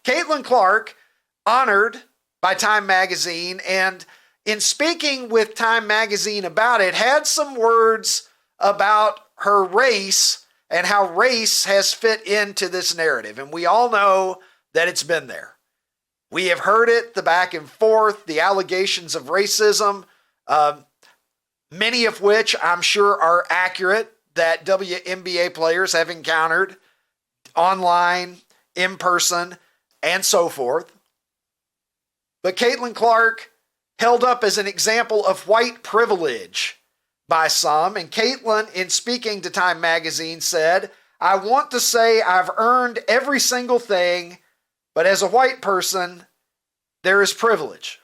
Caitlin Clark, honored by Time Magazine, and in speaking with Time Magazine about it, had some words about her race and how race has fit into this narrative. And we all know that it's been there. We have heard it, the back and forth, the allegations of racism, many of which I'm sure are accurate, that WNBA players have encountered online, in person, and so forth. But Caitlin Clark held up as an example of white privilege by some. And Caitlin, in speaking to Time Magazine, said, "I want to say I've earned every single thing, but as a white person, there is privilege."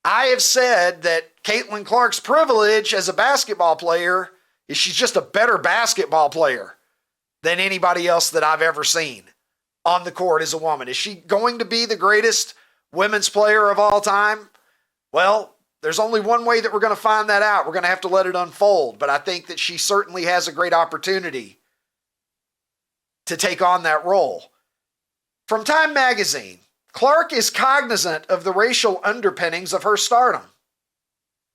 I have said that Caitlin Clark's privilege as a basketball player is she's just a better basketball player than anybody else that I've ever seen on the court as a woman. Is she going to be the greatest women's player of all time? Well, there's only one way that we're going to find that out. We're going to have to let it unfold. But I think that she certainly has a great opportunity to take on that role. From Time Magazine, Clark is cognizant of the racial underpinnings of her stardom.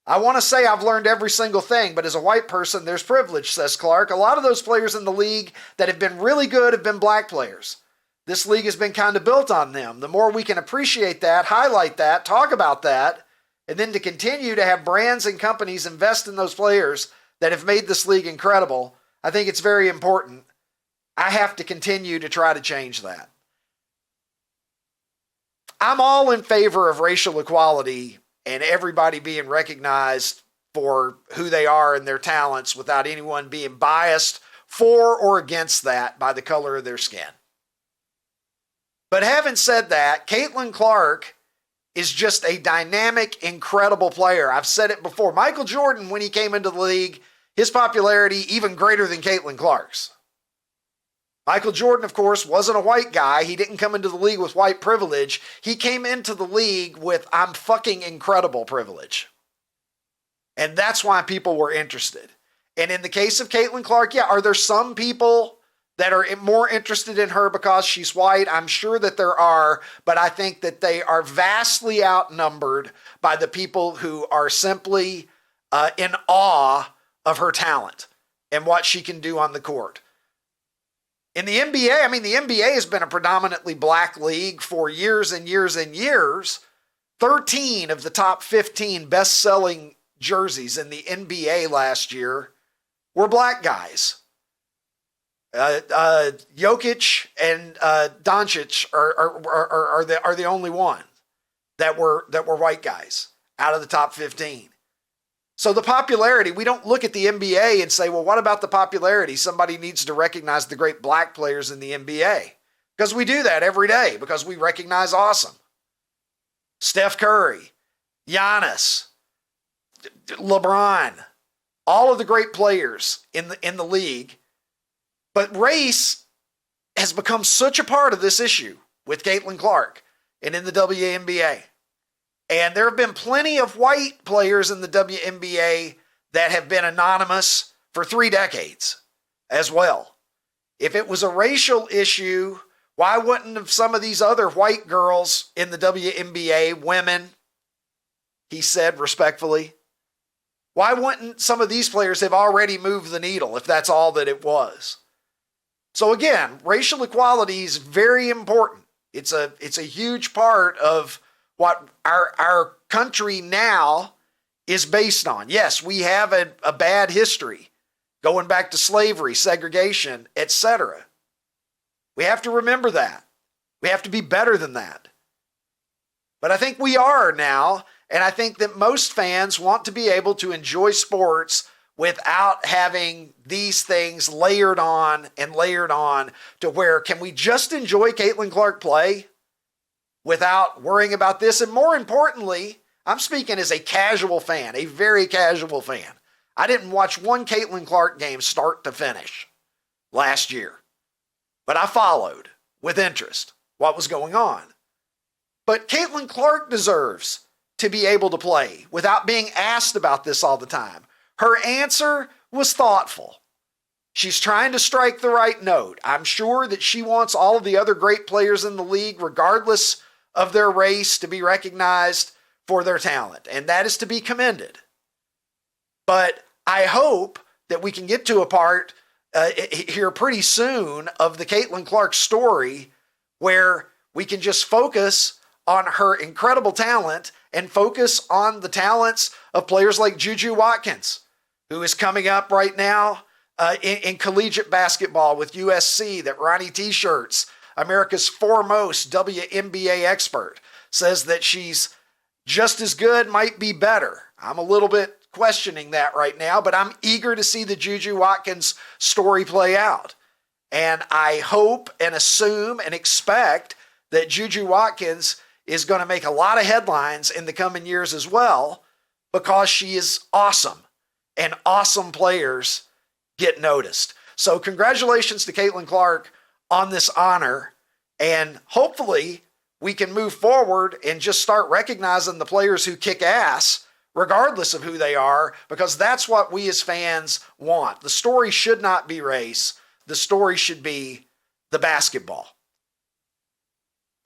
"I want to say I've learned every single thing, but as a white person, there's privilege," says Clark. "A lot of those players in the league that have been really good have been black players. This league has been kind of built on them. The more we can appreciate that, highlight that, talk about that, and then to continue to have brands and companies invest in those players that have made this league incredible, I think it's very important. I have to continue to try to change that." I'm all in favor of racial equality and everybody being recognized for who they are and their talents without anyone being biased for or against that by the color of their skin. But having said that, Caitlin Clark is just a dynamic, incredible player. I've said it before. Michael Jordan, when he came into the league, his popularity even greater than Caitlin Clark's. Michael Jordan, of course, wasn't a white guy. He didn't come into the league with white privilege. He came into the league with "I'm fucking incredible" privilege. And that's why people were interested. And in the case of Caitlin Clark, yeah, are there some people that are more interested in her because she's white? I'm sure that there are, but I think that they are vastly outnumbered by the people who are simply in awe of her talent and what she can do on the court. In the NBA, the NBA has been a predominantly black league for years and years and years. 13 of the top 15 best-selling jerseys in the NBA last year were black guys. Jokic and Doncic are the only ones that were white guys out of the top 15. So the popularity, we don't look at the NBA and say, well, what about the popularity? Somebody needs to recognize the great black players in the NBA. Because we do that every day, because we recognize awesome. Steph Curry, Giannis, LeBron, all of the great players in the league. But race has become such a part of this issue with Caitlin Clark and in the WNBA. And there have been plenty of white players in the WNBA that have been anonymous for 3 decades as well. If it was a racial issue, why wouldn't some of these other white girls in the WNBA, women, he said respectfully, why wouldn't some of these players have already moved the needle if that's all that it was? So again, racial equality is very important. It's a huge part of what our country now is based on. Yes, we have a bad history going back to slavery, segregation, etc. We have to remember that. We have to be better than that. But I think we are now, and I think that most fans want to be able to enjoy sports without having these things layered on to where, can we just enjoy Caitlin Clark play without worrying about this? And more importantly, I'm speaking as a casual fan, a very casual fan. I didn't watch one Caitlin Clark game start to finish last year, but I followed with interest what was going on. But Caitlin Clark deserves to be able to play without being asked about this all the time. Her answer was thoughtful. She's trying to strike the right note. I'm sure that she wants all of the other great players in the league, regardless of their race, to be recognized for their talent, and that is to be commended. But I hope that we can get to a part here pretty soon of the Caitlin Clark story where we can just focus on her incredible talent and focus on the talents of players like Juju Watkins, who is coming up right now in collegiate basketball with USC, that Ronnie T-Shirts, America's foremost WNBA expert, says that she's just as good, might be better. I'm a little bit questioning that right now, but I'm eager to see the Juju Watkins story play out. And I hope and assume and expect that Juju Watkins is going to make a lot of headlines in the coming years as well, because she is awesome, and awesome players get noticed. So congratulations to Caitlin Clark on this honor, and hopefully we can move forward and just start recognizing the players who kick ass regardless of who they are, because that's what we as fans want. The story should not be race. The story should be the basketball.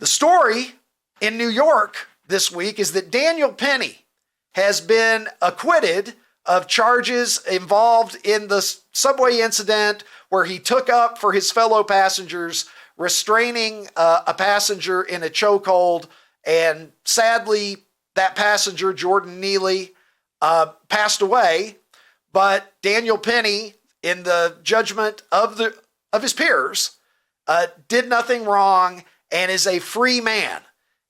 The story in New York this week is that Daniel Penny has been acquitted of charges involved in the subway incident where he took up for his fellow passengers, restraining a passenger in a chokehold. And sadly, that passenger, Jordan Neely, passed away. But Daniel Penny, in the judgment of his peers, did nothing wrong and is a free man.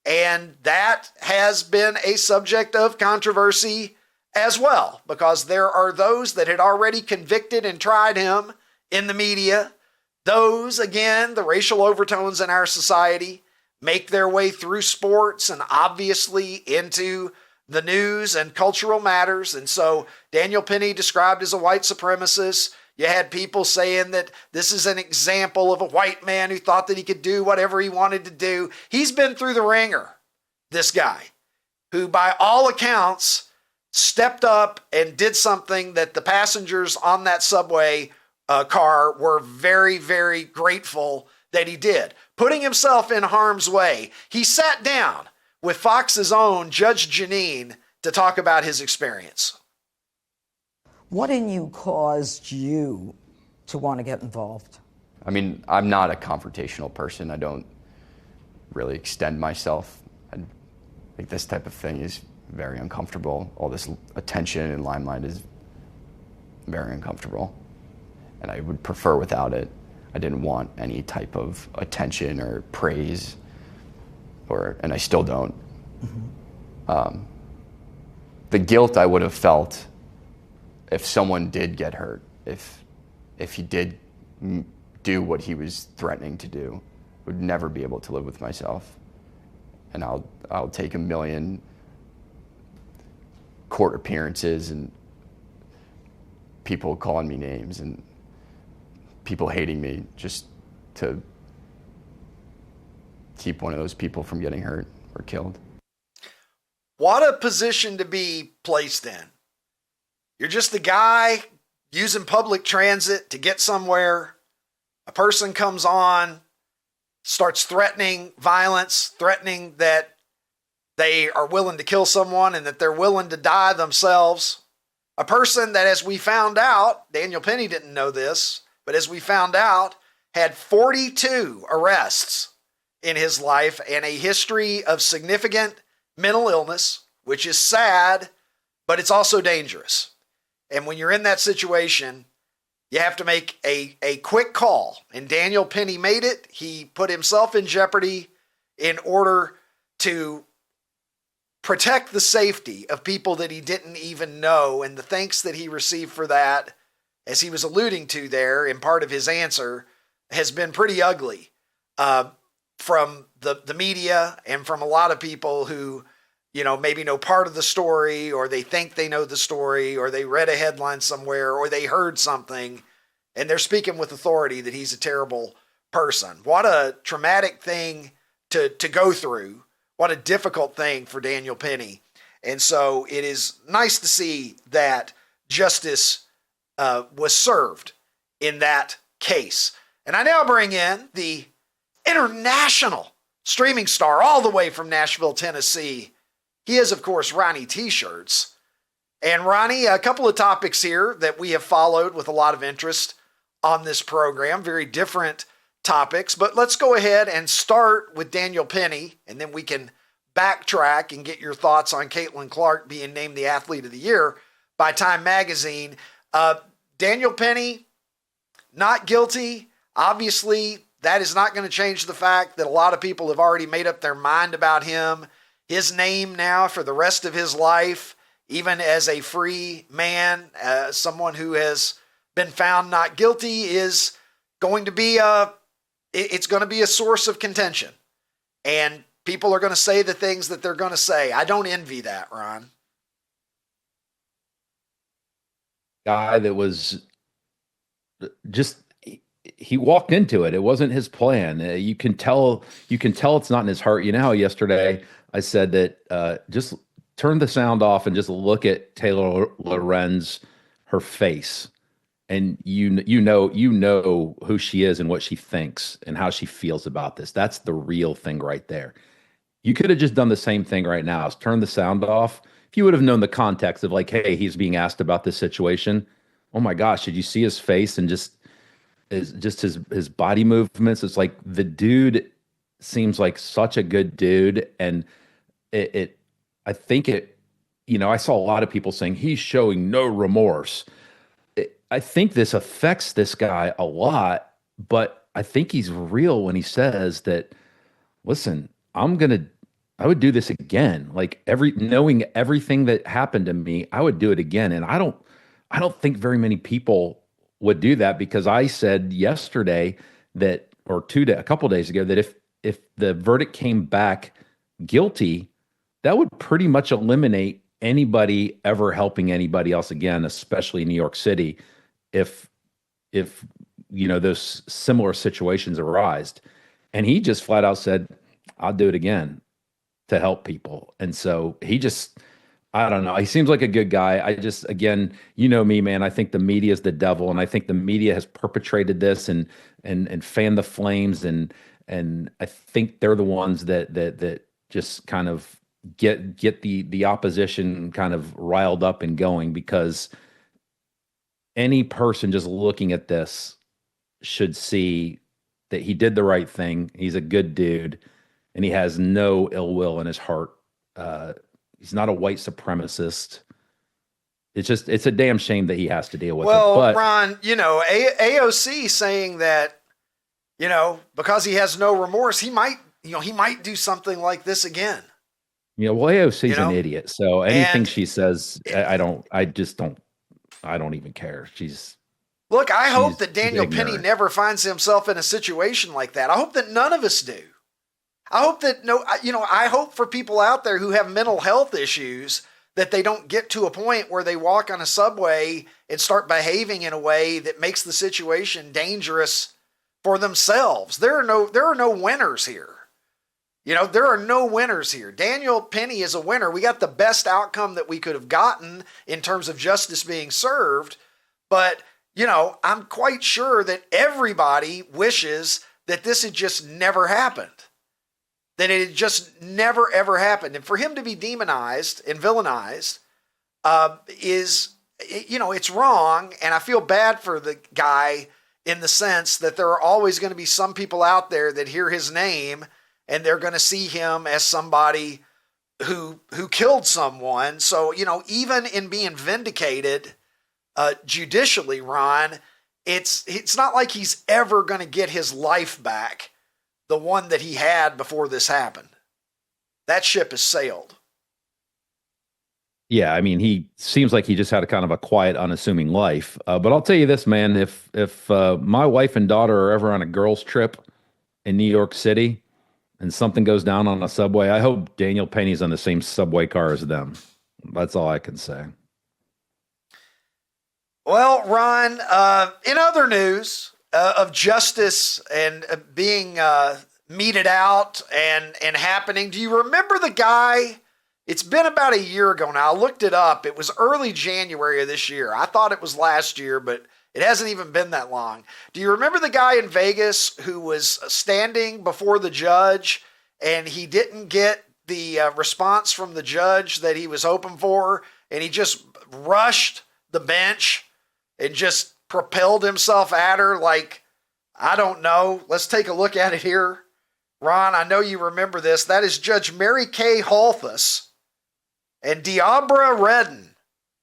And that has been a subject of controversy as well, because there are those that had already convicted and tried him in the media. Those, again, the racial overtones in our society, make their way through sports and obviously into the news and cultural matters. And so Daniel Penny described as a white supremacist. You had people saying that this is an example of a white man who thought that he could do whatever he wanted to do. He's been through the ringer, this guy, who by all accounts stepped up and did something that the passengers on that subway car were very, very grateful that he did, putting himself in harm's way. He sat down with Fox's own Judge Janine to talk about his experience. What in you caused you to want to get involved? I mean, I'm not a confrontational person. I don't really extend myself. I think this type of thing is very uncomfortable. All this attention and limelight is very uncomfortable, and I would prefer without it. I didn't want any type of attention or praise, and I still don't. Mm-hmm. The guilt I would have felt if someone did get hurt, if he did do what he was threatening to do, would never be able to live with myself. And I'll take 1 million court appearances and people calling me names and people hating me just to keep one of those people from getting hurt or killed. What a position to be placed in. You're just the guy using public transit to get somewhere. A person comes on, starts threatening violence, threatening that they are willing to kill someone and that they're willing to die themselves. A person that, as we found out, Daniel Penny didn't know this, but as we found out, had 42 arrests in his life and a history of significant mental illness, which is sad, but it's also dangerous. And when you're in that situation, you have to make a quick call. And Daniel Penny made it. He put himself in jeopardy in order to protect the safety of people that he didn't even know. And the thanks that he received for that, as he was alluding to there in part of his answer, has been pretty ugly from the media and from a lot of people who, maybe know part of the story, or they think they know the story, or they read a headline somewhere, or they heard something, and they're speaking with authority that he's a terrible person. What a traumatic thing to go through. What a difficult thing for Daniel Penny. And so it is nice to see that justice was served in that case. And I now bring in the international streaming star all the way from Nashville, Tennessee. He is, of course, Ronnie T-Shirts. And Ronnie, a couple of topics here that we have followed with a lot of interest on this program, very different topics. But let's go ahead and start with Daniel Penny, and then we can backtrack and get your thoughts on Caitlin Clark being named the Athlete of the Year by Time Magazine. Daniel Penny, not guilty. Obviously, that is not going to change the fact that a lot of people have already made up their mind about him. His name now for the rest of his life, even as a free man, someone who has been found not guilty, is going to be it's going to be a source of contention. And people are going to say the things that they're going to say. I don't envy that, Ron. Guy that was just, he walked into it. It wasn't his plan. You can tell it's not in his heart. You know how yesterday I said that just turn the sound off and just look at Taylor Lorenz, her face. And you know who she is and what she thinks and how she feels about this. That's the real thing right there. You could have just done the same thing right now. Is turn the sound off. If you would have known the context of like, hey, he's being asked about this situation. Oh my gosh, did you see his face and just his body movements? It's like the dude seems like such a good dude, and I think I saw a lot of people saying he's showing no remorse. I think this affects this guy a lot, but I think he's real when he says that, listen, I would do this again. Like knowing everything that happened to me, I would do it again. And I don't think very many people would do that, because I said yesterday that, or a couple days ago, that if the verdict came back guilty, that would pretty much eliminate anybody ever helping anybody else again, especially in New York City, if those similar situations arise. And he just flat out said, I'll do it again to help people. And so I don't know. He seems like a good guy. Again, you know me, man. I think the media is the devil, and I think the media has perpetrated this and fanned the flames, and I think they're the ones that just kind of get the opposition kind of riled up and going, because any person just looking at this should see that he did the right thing. He's a good dude, and he has no ill will in his heart. He's not a white supremacist. It's a damn shame that he has to deal with it. But Ron, AOC saying that, because he has no remorse, he might do something like this again. AOC's an idiot. So anything she says, I don't even care. Look, I hope that Daniel Penny never finds himself in a situation like that. I hope that none of us do. I hope that I hope for people out there who have mental health issues that they don't get to a point where they walk on a subway and start behaving in a way that makes the situation dangerous for themselves. There are no winners here. There are no winners here. Daniel Penny is a winner. We got the best outcome that we could have gotten in terms of justice being served. But, I'm quite sure that everybody wishes that this had just never happened. That it had just never, ever happened. And for him to be demonized and villainized it's wrong. And I feel bad for the guy in the sense that there are always going to be some people out there that hear his name and they're going to see him as somebody who killed someone. So, even in being vindicated judicially, Ron, it's not like he's ever going to get his life back, the one that he had before this happened. That ship has sailed. Yeah, I mean, he seems like he just had a kind of a quiet, unassuming life. But I'll tell you this, man, if my wife and daughter are ever on a girls' trip in New York City and something goes down on a subway, I hope Daniel Penny's on the same subway car as them. That's all I can say. Well, Ron, in other news of justice and being meted out and happening, do you remember the guy? It's been about a year ago now. I looked it up. It was early January of this year. I thought it was last year, but It hasn't even been that long. Do you remember the guy in Vegas who was standing before the judge and he didn't get the response from the judge that he was hoping for, and he just rushed the bench and just propelled himself at her like, I don't know. Let's take a look at it here. Ron, I know you remember this. That is Judge Mary Kay Holthus. And Diabra Redden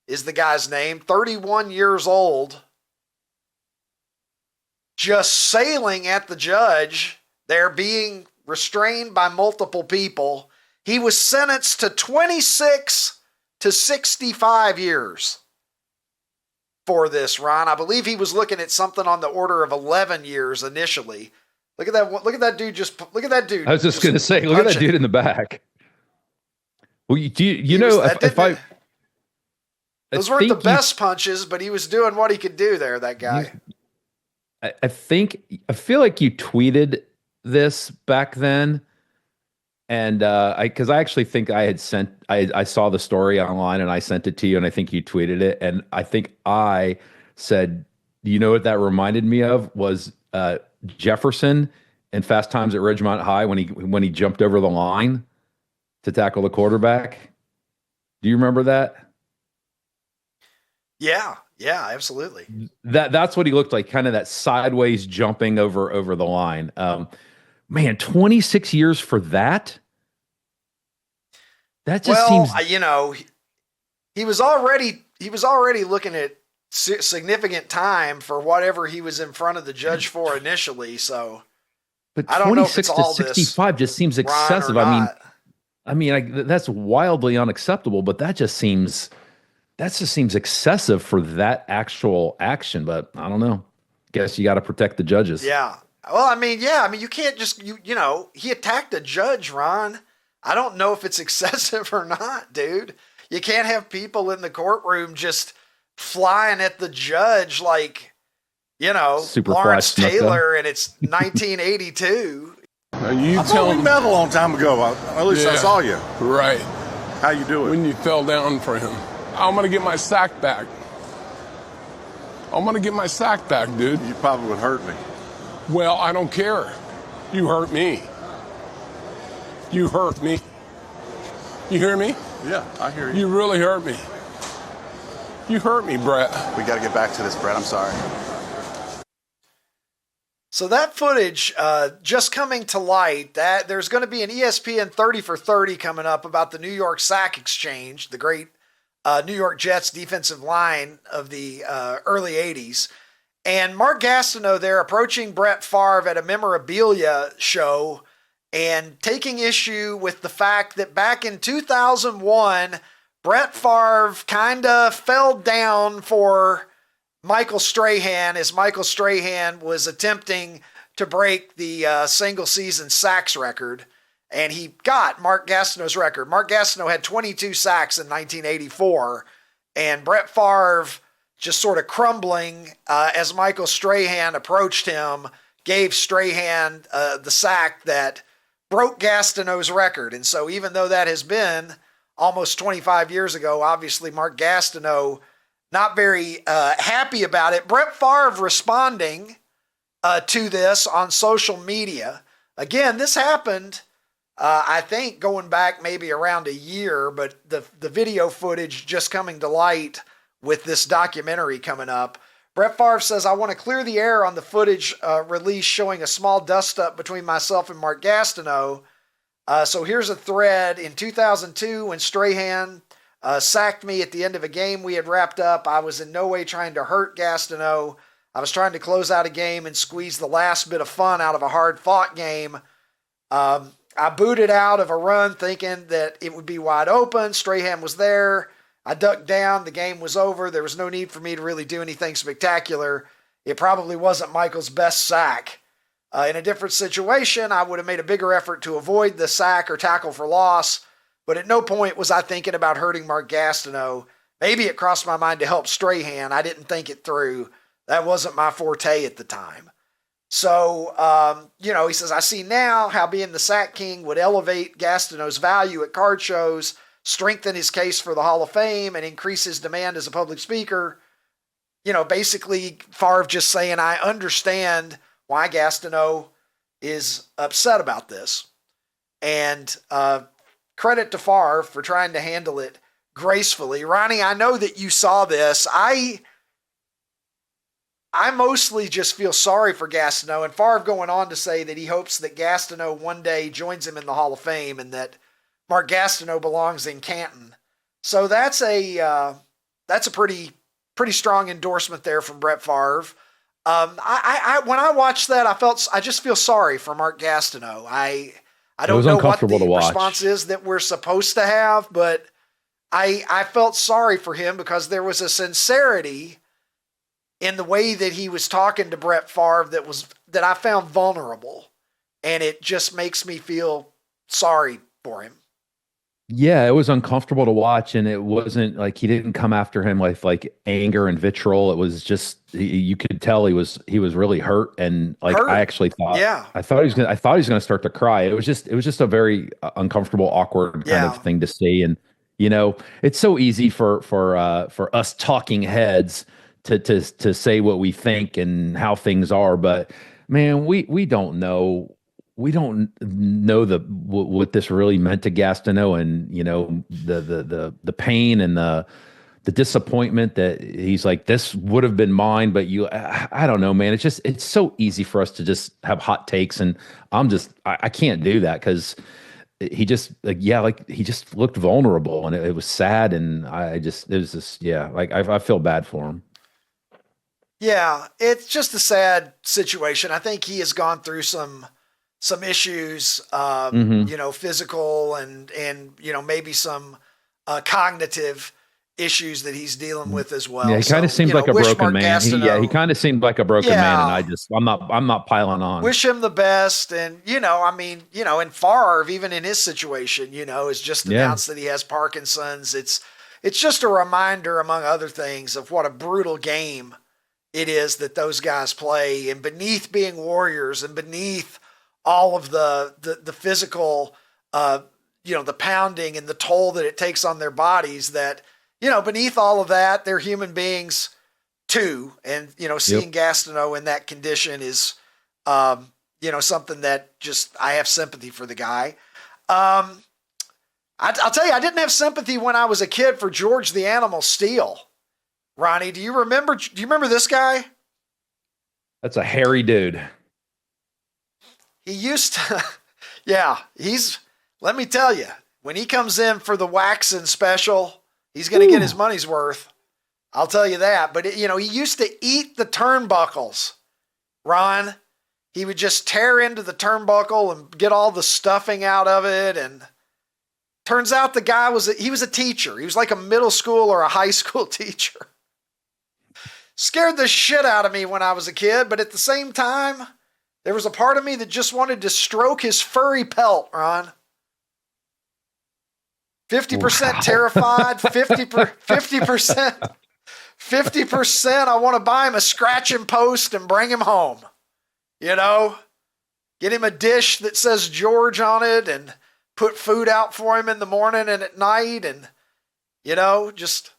is the guy's name, 31 years old. Just sailing at the judge. They're being restrained by multiple people. He was sentenced to 26 to 65 years for this, Ron. I believe he was looking at something on the order of 11 years initially. Look at that. Look at that dude. Look at that dude. I was just going to say, look at that dude in the back. Well, those weren't the best punches, but he was doing what he could do there, that guy. I feel like you tweeted this back then. And because I actually think I saw the story online and I sent it to you, and I think you tweeted it. And I think I said, you know what that reminded me of was Jefferson in Fast Times at Ridgemont High when he jumped over the line to tackle the quarterback. Do you remember that? Yeah, absolutely. That's what he looked like, kind of that sideways jumping over the line. Man, 26 years for that? That just seems... he was already looking at significant time for whatever he was in front of the judge for initially, so... But I don't know if it's 26 to 65 just seems excessive. I mean, that's wildly unacceptable, but that just seems excessive for that actual action. But I don't know. Guess you got to protect the judges. Yeah. Well, you can't just, he attacked a judge, Ron. I don't know if it's excessive or not, dude. You can't have people in the courtroom just flying at the judge like, Lawrence Taylor, and it's 1982. I thought we met a long time ago. At least I saw you. Right. How you doing? When you fell down for him. I'm going to get my sack back. Dude. You probably would hurt me. Well, I don't care. You hurt me. You hear me? Yeah, I hear you. You really hurt me. You hurt me, Brett. We got to get back to this, Brett. I'm sorry. So that footage just coming to light, that there's going to be an ESPN 30 for 30 coming up about the New York Sack Exchange, the great New York Jets defensive line of the early 80s. And Mark Gastineau there approaching Brett Favre at a memorabilia show and taking issue with the fact that back in 2001, Brett Favre kind of fell down for Michael Strahan as Michael Strahan was attempting to break the single season sacks record. And he got Mark Gastineau's record. Mark Gastineau had 22 sacks in 1984. And Brett Favre just sort of crumbling as Michael Strahan approached him, gave Strahan the sack that broke Gastineau's record. And so even though that has been almost 25 years ago, obviously Mark Gastineau not very happy about it. Brett Favre responding to this on social media. Again, this happened, I think, going back maybe around a year, but the video footage just coming to light with this documentary coming up. Brett Favre says, I want to clear the air on the footage release showing a small dust-up between myself and Mark Gastineau. So here's a thread. In 2002, when Strahan sacked me at the end of a game we had wrapped up, I was in no way trying to hurt Gastineau. I was trying to close out a game and squeeze the last bit of fun out of a hard-fought game. I booted out of a run thinking that it would be wide open. Strahan was there. I ducked down. The game was over. There was no need for me to really do anything spectacular. It probably wasn't Michael's best sack. In a different situation, I would have made a bigger effort to avoid the sack or tackle for loss. But at no point was I thinking about hurting Mark Gastineau. Maybe it crossed my mind to help Strahan. I didn't think it through. That wasn't my forte at the time. So, he says, I see now how being the sack king would elevate Gastineau's value at card shows, strengthen his case for the Hall of Fame, and increase his demand as a public speaker. basically Favre just saying, I understand why Gastineau is upset about this. And credit to Favre for trying to handle it gracefully. Ronnie, I know that you saw this. I mostly just feel sorry for Gastineau, and Favre going on to say that he hopes that Gastineau one day joins him in the Hall of Fame and that Mark Gastineau belongs in Canton. So that's a pretty strong endorsement there from Brett Favre. When I watched that, I just feel sorry for Mark Gastineau. I don't know what the response is that we're supposed to have, but I felt sorry for him because there was a sincerity in the way that he was talking to Brett Favre that I found vulnerable, and it just makes me feel sorry for him. Yeah, it was uncomfortable to watch, and it wasn't like he didn't come after him with like anger and vitriol. It was just you could tell he was really hurt, and like I actually thought, I thought he was gonna start to cry. It was just a very uncomfortable, awkward kind of thing to see, and it's so easy for us talking heads to say what we think and how things are, but man, we don't know. We don't know what this really meant to Gastineau, and the pain and the disappointment that he's like, this would have been mine, but I don't know, man. It's so easy for us to just have hot takes, and I can't do that because he just he just looked vulnerable, and it was sad, and I feel bad for him. Yeah, it's just a sad situation. I think he has gone through some issues, physical and maybe some cognitive issues that he's dealing with as well. Yeah, he kind of seemed like a broken man. He kind of seemed like a broken man, and I'm not piling on. Wish him the best, and and Favre, even in his situation, is just announced that he has Parkinson's. It's just a reminder, among other things, of what a brutal game it is that those guys play, and beneath being warriors, and beneath all of the physical, the pounding and the toll that it takes on their bodies, that, beneath all of that, they're human beings too. And, seeing Gastineau in that condition is, something that just, I have sympathy for the guy. I'll tell you, I didn't have sympathy when I was a kid for George the Animal Steele. Ronnie, do you remember this guy? That's a hairy dude. He used to, let me tell you, when he comes in for the waxing special, he's going to get his money's worth. I'll tell you that. But, he used to eat the turnbuckles. Ron, he would just tear into the turnbuckle and get all the stuffing out of it. And turns out the guy was a teacher. He was like a middle school or a high school teacher. Scared the shit out of me when I was a kid, but at the same time, there was a part of me that just wanted to stroke his furry pelt, Ron. 50% terrified, 50% I want to buy him a scratching post and bring him home. Get him a dish that says George on it and put food out for him in the morning and at night, and, just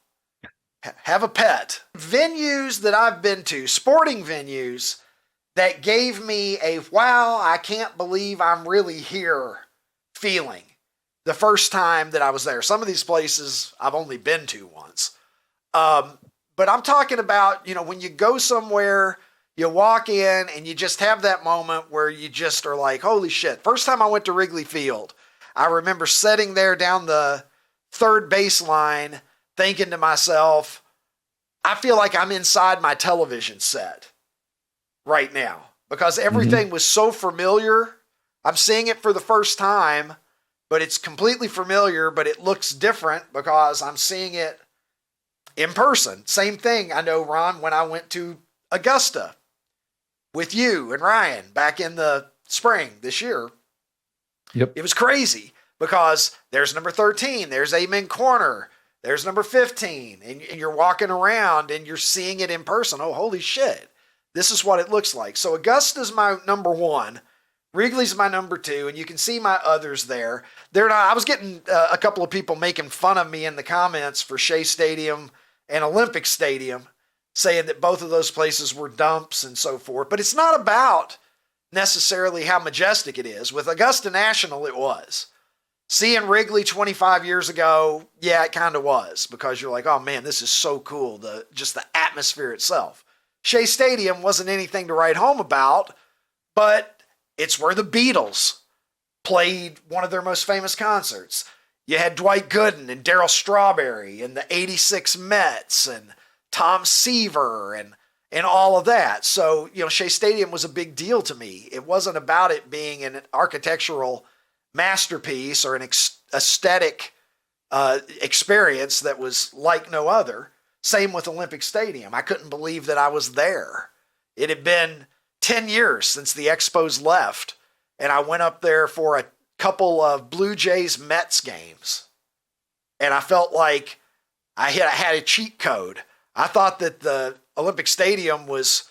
have a pet. Venues that I've been to, sporting venues, that gave me a, wow, I can't believe I'm really here feeling the first time that I was there. Some of these places I've only been to once. But I'm talking about, when you go somewhere, you walk in and you just have that moment where you just are like, holy shit. First time I went to Wrigley Field, I remember sitting there down the third baseline thinking to myself, I feel like I'm inside my television set right now, because everything was so familiar. I'm seeing it for the first time, but it's completely familiar, but it looks different because I'm seeing it in person. Same thing, I know, Ron, when I went to Augusta with you and Ryan back in the spring this year. Yep. It was crazy because there's number 13, there's Amen Corner, there's number 15, and you're walking around and you're seeing it in person. Oh, holy shit. This is what it looks like. So Augusta's my number one. Wrigley's my number two, and you can see my others there. They're not. I was getting a couple of people making fun of me in the comments for Shea Stadium and Olympic Stadium saying that both of those places were dumps and so forth. But it's not about necessarily how majestic it is. With Augusta National, it was. Seeing Wrigley 25 years ago, yeah, it kind of was, because you're like, oh man, this is so cool. Just the atmosphere itself. Shea Stadium wasn't anything to write home about, but it's where the Beatles played one of their most famous concerts. You had Dwight Gooden and Darryl Strawberry and the '86 Mets and Tom Seaver and all of that. So, Shea Stadium was a big deal to me. It wasn't about it being an architectural masterpiece or an aesthetic experience that was like no other. Same with Olympic Stadium. I couldn't believe that I was there. It had been 10 years since the Expos left, and I went up there for a couple of Blue Jays Mets games, and I felt like I had a cheat code. I thought that the Olympic Stadium was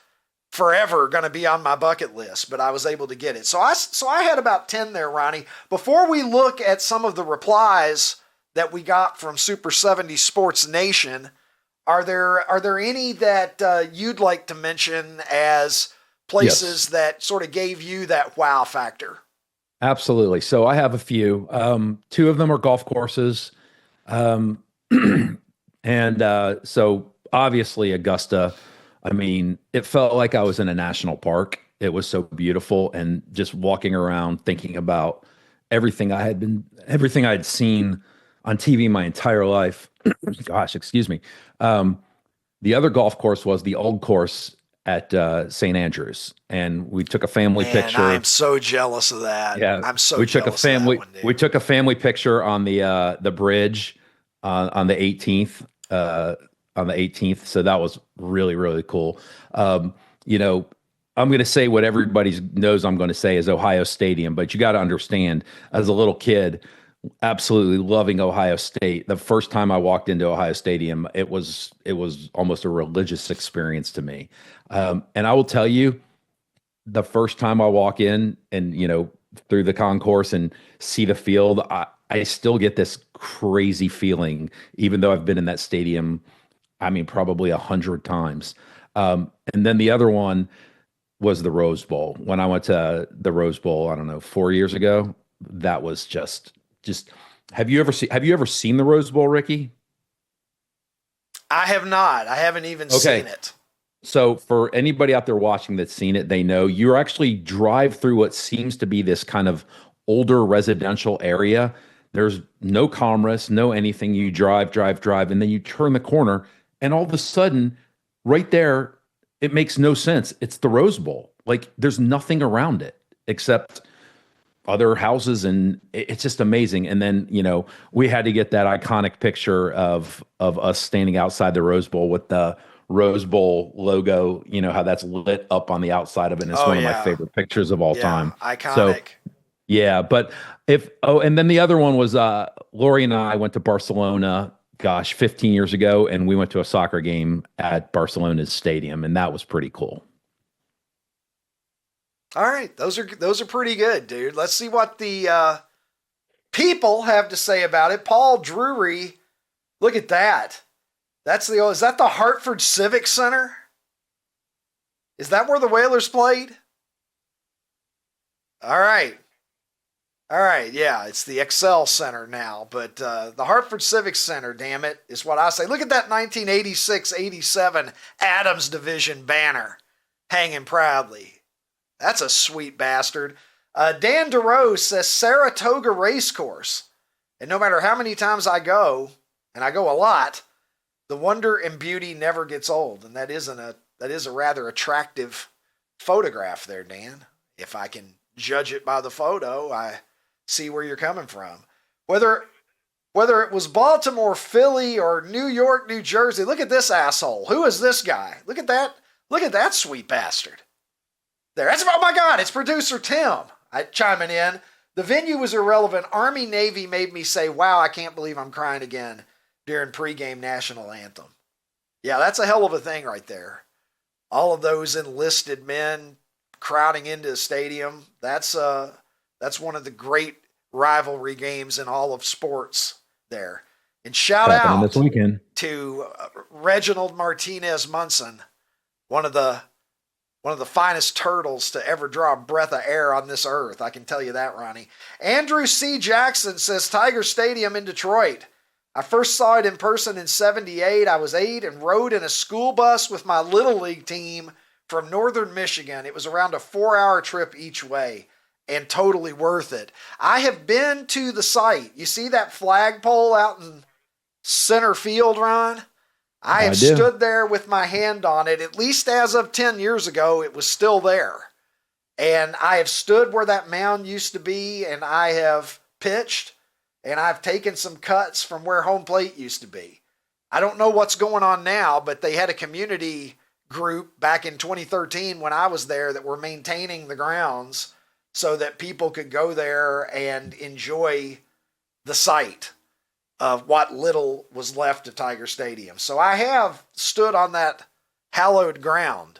forever going to be on my bucket list, but I was able to get it. So I had about 10 there, Ronnie. Before we look at some of the replies that we got from Super 70 Sports Nation, are there any that you'd like to mention as places that sort of gave you that wow factor? Absolutely. So I have a few. Two of them are golf courses. So obviously Augusta, I mean, it felt like I was in a national park. It was so beautiful, and just walking around thinking about everything I had seen on TV my entire life. Gosh, excuse me. The other golf course was the old course at St. Andrews, and we took a family picture. I'm so jealous of that. Yeah, I'm so we took jealous a family. of that one, we took a family picture on the bridge on the 18th. On the 18th, so that was really, really cool. I'm going to say what everybody knows I'm going to say is Ohio Stadium, but you got to understand, as a little kid, absolutely loving Ohio State. The first time I walked into Ohio Stadium, it was almost a religious experience to me. And I will tell you, the first time I walk in and, through the concourse and see the field, I still get this crazy feeling, even though I've been in that stadium, I mean, probably 100 times. And then the other one was the Rose Bowl. When I went to the Rose Bowl, I don't know, 4 years ago, that was just. Have you ever seen the Rose Bowl, Ricky? I have not. I haven't even seen it. So for anybody out there watching that's seen it, they know you actually drive through what seems to be this kind of older residential area. There's no commerce, no anything. You drive, and then you turn the corner, and all of a sudden, right there, it makes no sense. It's the Rose Bowl. Like, there's nothing around it except other houses, and it's just amazing. And then, we had to get that iconic picture of us standing outside the Rose Bowl with the Rose Bowl logo, how that's lit up on the outside of it. And it's one of my favorite pictures of all time. Iconic. So, yeah, but and then the other one was Lori and I went to Barcelona, 15 years ago, and we went to a soccer game at Barcelona's stadium, and that was pretty cool. All right, those are pretty good, dude. Let's see what the people have to say about it. Paul Drury, look at that. Is that the Hartford Civic Center? Is that where the Whalers played? All right, yeah, it's the Excel Center now, but the Hartford Civic Center, damn it, is what I say. Look at that 1986-87 Adams Division banner hanging proudly. That's a sweet bastard. Dan DeRose says Saratoga Racecourse. And no matter how many times I go, and I go a lot, the wonder and beauty never gets old. And that is a rather attractive photograph there, Dan. If I can judge it by the photo, I see where you're coming from. Whether it was Baltimore, Philly, or New York, New Jersey, look at this asshole. Who is this guy? Look at that sweet bastard. There. Oh my God, it's producer Tim chiming in. The venue was irrelevant. Army, Navy made me say, wow, I can't believe I'm crying again during pregame national anthem. Yeah, that's a hell of a thing right there. All of those enlisted men crowding into a stadium. That's one of the great rivalry games in all of sports there. And shout happening out this weekend to Reginald Martinez Munson, one of the finest turtles to ever draw a breath of air on this earth. I can tell you that, Ronnie. Andrew C. Jackson says Tiger Stadium in Detroit. I first saw it in person in 78. I was 8 and rode in a school bus with my Little League team from northern Michigan. It was around a 4-hour trip each way and totally worth it. I have been to the site. You see that flagpole out in center field, Ron? I have stood there with my hand on it. At least as of 10 years ago, it was still there. And I have stood where that mound used to be, and I have pitched, and I've taken some cuts from where home plate used to be. I don't know what's going on now, but they had a community group back in 2013 when I was there that were maintaining the grounds so that people could go there and enjoy the site of what little was left of Tiger Stadium. So I have stood on that hallowed ground.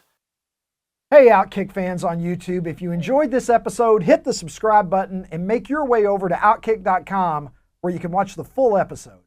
Hey, OutKick fans on YouTube, if you enjoyed this episode, hit the subscribe button and make your way over to OutKick.com where you can watch the full episode.